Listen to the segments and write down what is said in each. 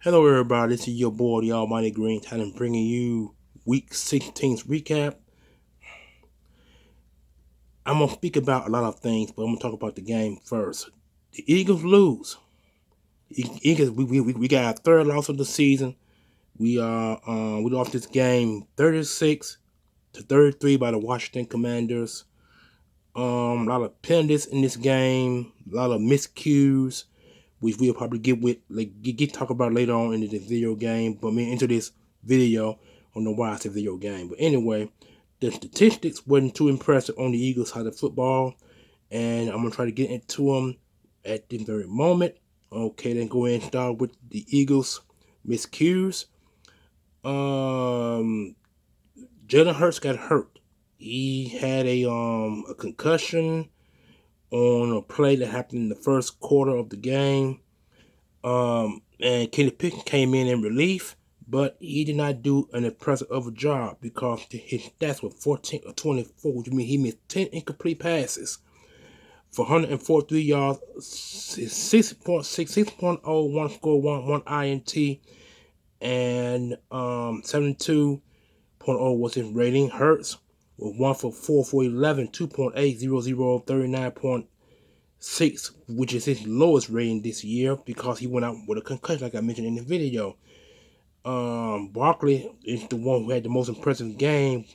Hello, everybody. This is your boy, the Almighty Green Talent, bringing you Week 16's recap. I'm gonna speak about a lot of things, but I'm gonna talk about the game first. The Eagles lose. Eagles, we got our third loss of the season. We lost this game 36-33 by the Washington Commanders. A lot of penalties in this game, a lot of miscues, which we'll probably get talk about later on in the video game. But into this video, I don't know why I said video game. But anyway, the statistics wasn't too impressive on the Eagles side of football, and I'm gonna try to get into them at this very moment. Okay, then go ahead and start with the Eagles miscues. Jalen Hurts got hurt. He had a concussion on a play that happened in the first quarter of the game. And Kenny Pickett came in relief, but he did not do an impressive of a job because his stats were 14 or 24, which means he missed 10 incomplete passes for 143 yards, 6.0, one score, one INT, and 72.0 was his rating. Hurts was 1 for 4 for 11, 2.8, 39.6, which is his lowest rating this year because he went out with a concussion, like I mentioned in the video. Barkley is the one who had the most impressive game.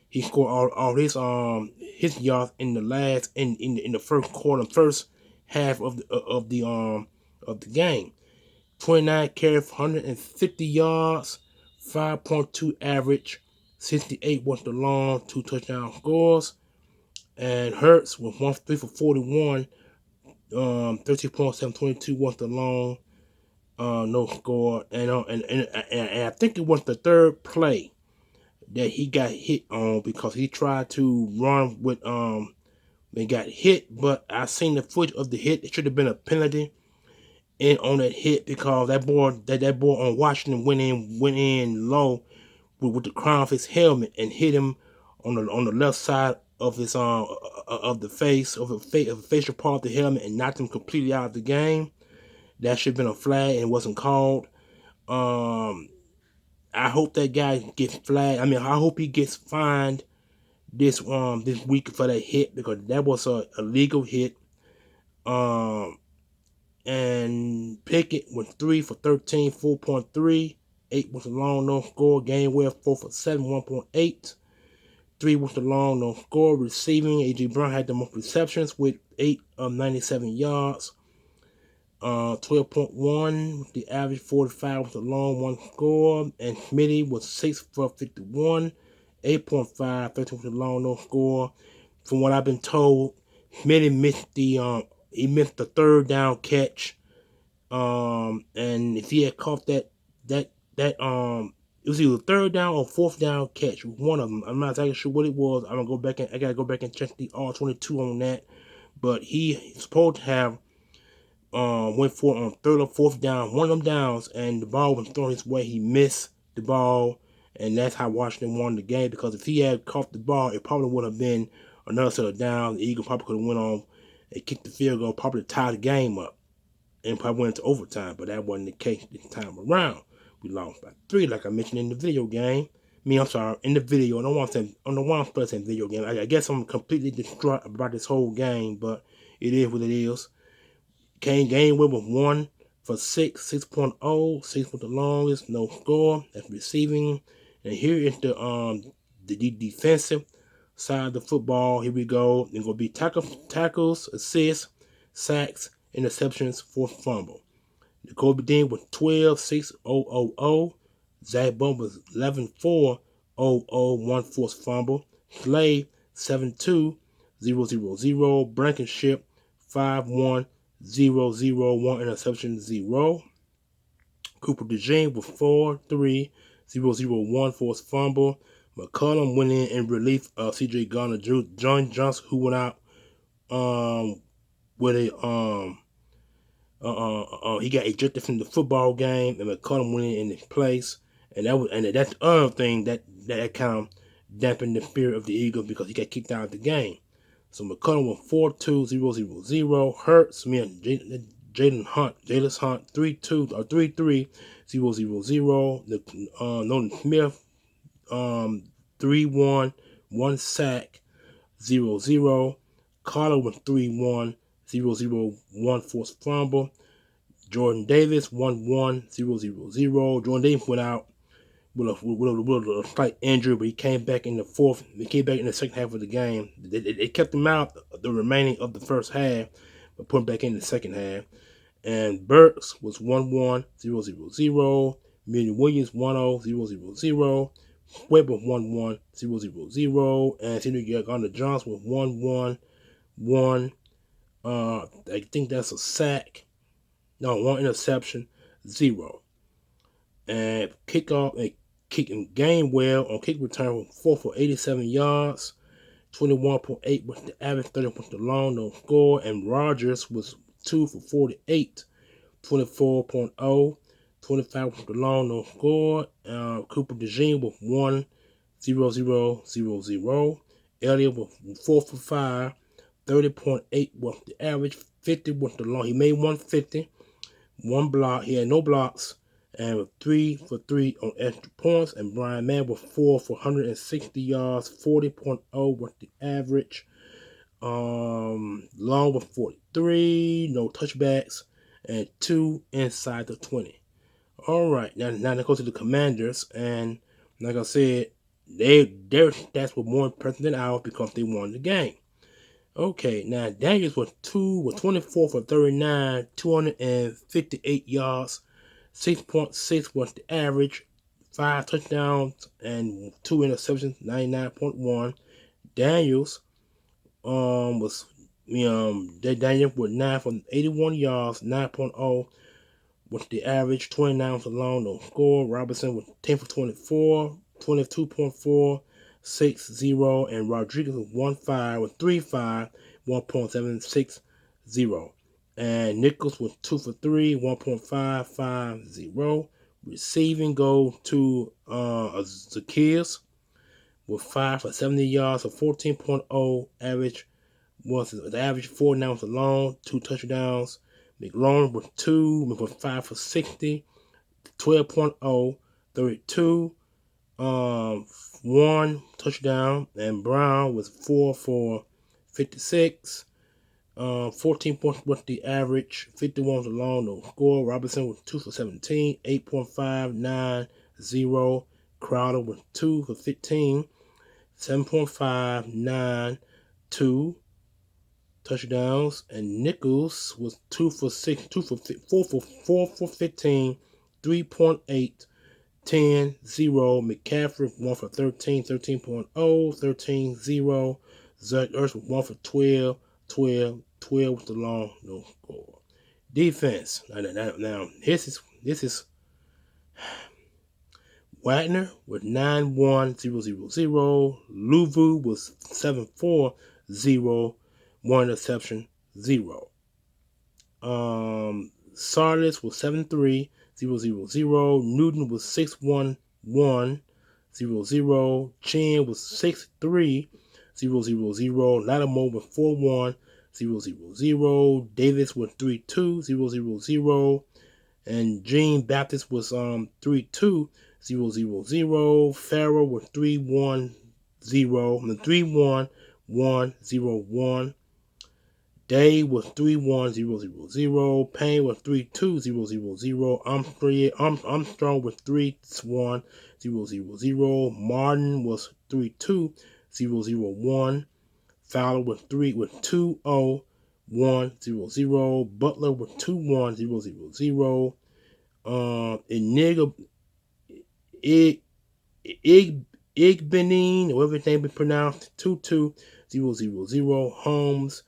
He scored all his yards in the first quarter, first half of the game. 29 carries, 150 yards, 5.2 average, 68 was the long, 2 touchdown scores. And Hurts was 3 for 41, 13.7, 22 was the long, no score. And I think it was the third play that he got hit on because he tried to run with and got hit, but I seen the footage of the hit. It should have been a penalty on that hit because that boy on Washington went in low with the crown of his helmet and hit him on the left side of his of the facial part of the helmet and knocked him completely out of the game. That should have been a flag and it wasn't called. I hope that guy gets flagged. I hope he gets fined this week for that hit because that was a illegal hit. And Pickett was 3 for 13, 4.3. 8 was the long, no score. Gainwell 4 for 7, 1.8. 3 was the long, no score. Receiving, A.J. Brown had the most receptions with 8 of 97 yards. 12.1, the average 45 was the long, 1 score. And Smitty was 6 for 51, 8.5, 13 was the long, no score. From what I've been told, Smitty missed the third down catch. And if he had caught that it was either third down or fourth down catch, one of them. I'm not exactly sure what it was. I gotta go back and check the R22 on that. But he's supposed to have went for it on third or fourth down, one of them downs, and the ball was thrown his way. He missed the ball, and that's how Washington won the game. Because if he had caught the ball, it probably would have been another set of downs. The Eagles probably could have went on and kicked the field goal, probably tied the game up, and probably went into overtime. But that wasn't the case this time around. We lost by 3, like I mentioned in the video game. I'm sorry, in the video. I don't want to say video game. I guess I'm completely distraught about this whole game, but it is what it is. Gainwell was 1 for 6, 6.0, 6 was the longest, no score. That's receiving. And here is the defensive side of the football. Here we go. It's gonna be tackles, assists, sacks, interceptions, forced fumble. Kobe Dean was 12, 6, 0, 0. Zach Bum was 11, 4, 0, 0, 1 forced fumble. Slade 7, 2, 0, 0, 0. Blankenship 5, 1, 0, 0, 1 interception, 0. Cooper DeJean was 4, 3, 0, 0, 1 forced fumble. McCollum went in relief of C.J. Gardner, John Johnson, who went out with a he got ejected from the football game, and McCollum went in his place, and that's the other thing that kind of dampened the spirit of the Eagles because he got kicked out of the game. So McCollum was 4-2, 0, 0, 0. Hurts, Jalen Hunt 3-2 or 3-3 0-0-0. Nolan Smith 3-1 1 sack 0-0. Carter with 3-1 0-0-1 forced fumble. Jordan Davis 1-1 0-0-0. Jordan Davis went out with a slight injury, but he came back in the fourth. He came back in the second half of the game. They kept him out the remaining of the first half, but put him back in the second half. And Burks was 1-1 0-0-0. Millie Williams 1-0 0-0-0. Webb was 1-1 0-0-0. And Senior Gardner Johnson was 1-1 1. I think that's a sack. No, 1 interception, 0. And kickoff and kicking Gainwell on kick return was 4 for 87 yards, 21.8 was the average, 30 was the long, no score. And Rogers was 2 for 48, 24.0, 25 was the long, no score. Cooper DeJean was 1-0-0-0-0. Elliott was 4 for 5, 30.8 was the average, 50 was the long. He made 150, 1 block. He had no blocks, and was 3 for 3 on extra points. And Brian Mann was 4 for 160 yards, 40.0 was the average. Long was 43, no touchbacks, and 2 inside the 20. All right, now they go to the Commanders, and like I said, their stats were more impressive than ours because they won the game. Okay, now Daniels was 24 for 39, 258 yards, 6.6 was the average, 5 touchdowns and 2 interceptions, 99.1. Daniels was Daniel with 9 for 81 yards, 9.0 was the average, 29 was long, no score. Robinson was 10 for 24, 22.4. 6-0, and Rodriguez was 1-5 with 3-5, 1.760. And Nichols was 2 for 3, 1.550. Receiving go to Zacchaeus with 5 for 70 yards, a 14.0 average. Was the average 4 now was alone, 2 touchdowns. McLaurin with 2, with 5 for 60, 12.0, 32. 1 touchdown, and Brown was 4 for 56. 14 points was the average, 51 was the long, no score. Robinson was 2 for 17, 8.590. Crowder was 2 for 15, 7.592 touchdowns, and Nichols was 2 for 6, 4 for 15, 3.8. 10-0. McCaffrey 1 for 13, 13.0, 13-0. Zach Ertz was 1 for 12, 12 with the long, no score. Defense. Now this is Wagner with 9-1-0-0-0. Luvu was 7-4-0, 1 interception, 0. Sardis was 7-3. 0-0-0. Newton was 6-1-1-0-0. Chin was 6-3, 0-0-0. Lattimore was 4-1, 0-0-0. Davis was 3-2, 0-0-0. And Gene Baptist was 3-2, 0-0-0. Farrell was 3-1-0, 3-1-1-0-1. Day was 3-1-0-0-0. Payne was 3-2-0-0-0. Armstrong was 3-1-0-0-0. Martin was 3-2-0-0-1. Fowler was 2-0-1-0-0. Butler was 2-1-0-0-0. Igbenin, whatever his name is pronounced, 2-2-0-0-0. Holmes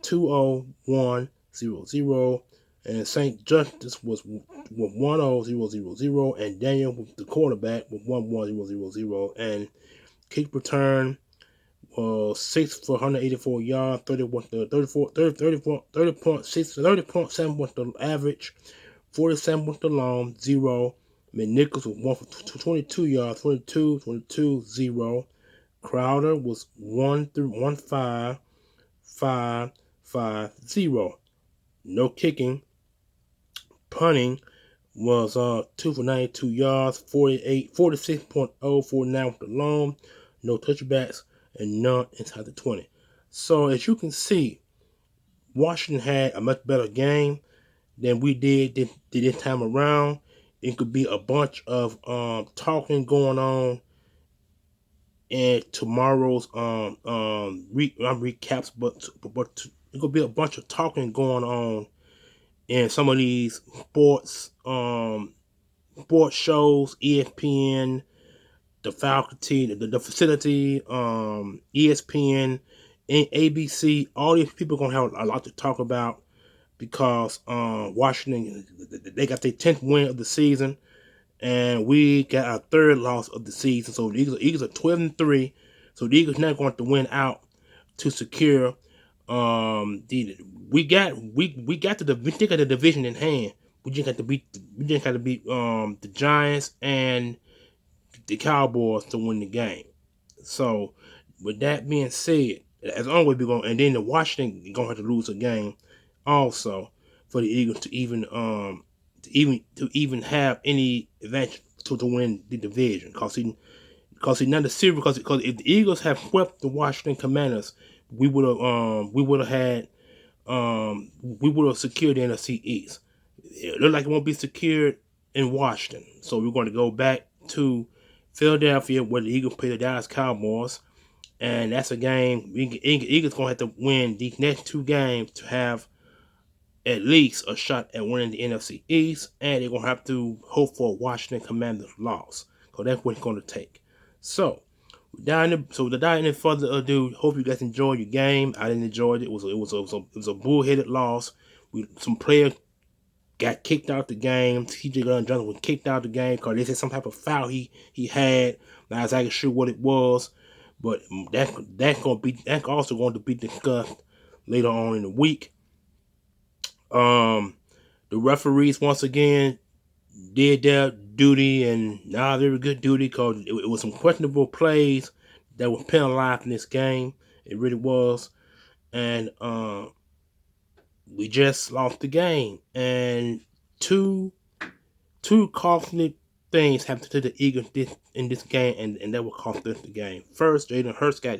2-0-1-0-0, and St. Justice was 1-0-0-0, and Daniel was the quarterback with 1-1-0-0-0, and kick return was 6 for 184 yards, 30.7 was the average, 47 was the long, 0. McNichols was 1 for 22 yards, 22-0. Crowder was 1-5-5-0. No kicking. Punting was 2 for 92 yards, 46.049 with the long, no touchbacks, and none inside the 20. So as you can see, Washington had a much better game than we did this time around. It could be a bunch of talking going on in tomorrow's recaps, but it could be a bunch of talking going on in some of these sports shows, ESPN, the faculty, the facility, ESPN, and ABC. All these people are gonna have a lot to talk about because Washington, they got their 10th win of the season, and we got our 3rd loss of the season. So the Eagles are 12-3. So the Eagles now going to win out to secure we got the division in hand. We just had to beat the Giants and the Cowboys to win the game. So with that being said, as always we're going, and then the Washington gonna have to lose a game also for the Eagles to even have any advantage to win the division. Because if the Eagles have swept the Washington Commanders, we would have secured the NFC East. It looks like it won't be secured in Washington. So we're going to go back to Philadelphia where the Eagles play the Dallas Cowboys. And that's a game. Eagles going to have to win these next 2 games to have at least a shot at winning the NFC East. And they're going to have to hope for a Washington Commanders loss. So that's what it's going to take. So, without any further ado, hope you guys enjoyed your game. I didn't enjoy it. It was a bullheaded loss. Some players got kicked out the game. TJ Johnson was kicked out the game because they said some type of foul he had. Not exactly sure what it was, but that's also going to be discussed later on in the week. The referees once again did their duty, and not very good duty, because it was some questionable plays that were penalized in this game. It really was. And we just lost the game. And two costly things happened to the Eagles in this game, and that will cost us the game. First, Jalen Hurts got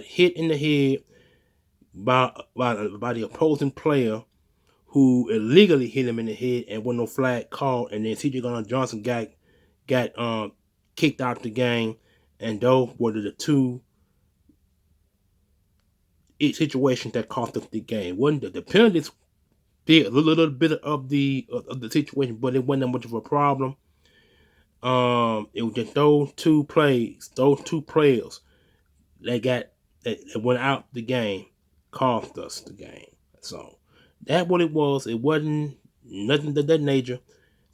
hit in the head by the opposing player, who illegally hit him in the head, and with no flag called. And then TJ Johnson got kicked out the game. And those were the 2 situations that cost us the game. The penalties did a little bit of the situation, but it wasn't that much of a problem. It was just those 2 players that went out the game cost us the game. So that's what it was. It wasn't nothing of that nature.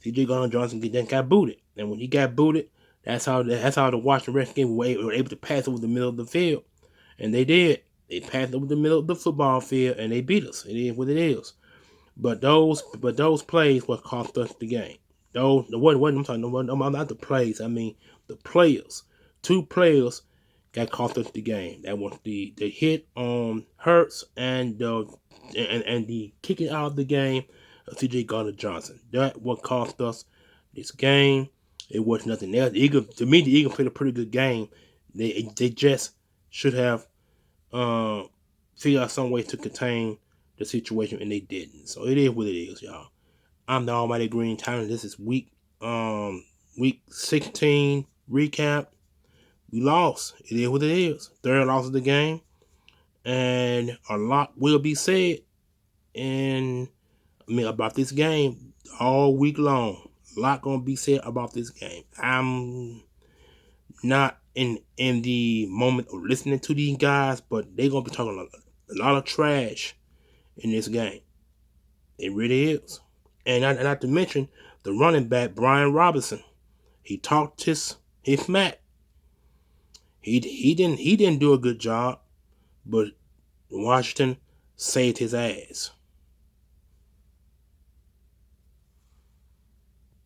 TJ Johnson got booted, and when he got booted, that's how the Washington Redskins were able to pass over the middle of the field, and they did. They passed over the middle of the football field, and they beat us. It is what it is. But those plays what cost us the game. I'm not the plays. I mean the players. 2 players got cost us the game. That was the hit on Hurts and the kicking out of the game of TJ Johnson. That what cost us this game. It was nothing else. The Eagles played a pretty good game. They just should have figured out some way to contain the situation, and they didn't. So it is what it is, y'all. I'm the Almighty Green Titan. This is week 16 recap. We lost. It is what it is. 3rd loss of the game, and a lot will be said about this game all week long. A lot gonna be said about this game. I'm not in the moment of listening to these guys, but they're gonna be talking a lot of trash in this game. It really is. And not to mention the running back Brian Robinson. He talked his smack. He didn't do a good job, but Washington saved his ass.